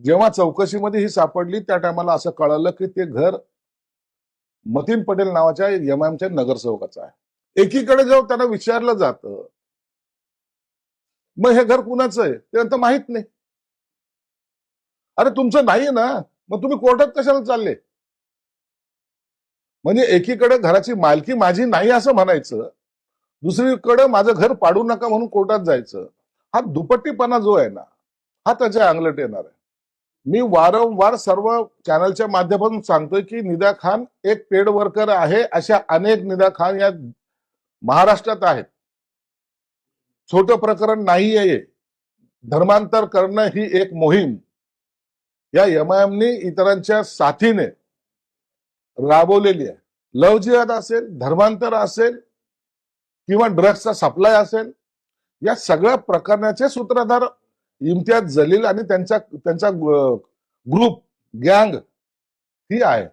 जेव्हा चौकशीमध्ये ही सापडली त्या टायमाला असं कळालं की ते घर मतीन पटेल नावाच्या एमआयएमच्या नगरसेवकाचं आहे. एकीकडे जेव्हा त्यांना विचारलं जातं मग हे घर कुणाचं आहे ते आता माहित नाही. अरे तुमचं नाहीये ना, मग तुम्ही कोर्टात कशाला चालले? म्हणजे एकीकडे घराची मालकी माझी नाही असं म्हणायचं, दुसरीकडे माझं घर पाडू नका म्हणून कोर्टात जायचं. हा दुपट्टीपणा जो आहे ना, हा त्याच्या अंगलट येणार आहे. मी वारंवार सर्व चॅनलच्या माध्यमातून सांगतोय की निदा खान एक पेड वर्कर आहे. अशा अनेक निदा खान या महाराष्ट्रात आहेत. छोटं प्रकरण नाही आहे. धर्मांतर करणं ही एक मोहीम या एमआयएमने इतरांच्या साथीने राबवलेली आहे. लव्ह जिहाद असेल, धर्मांतर असेल किंवा ड्रग्सचा सप्लाय असेल, या सगळ्या प्रकरणाचे सूत्रधार इम्तियाज जलील आणि त्यांचा ग्रुप गँग ही आहे.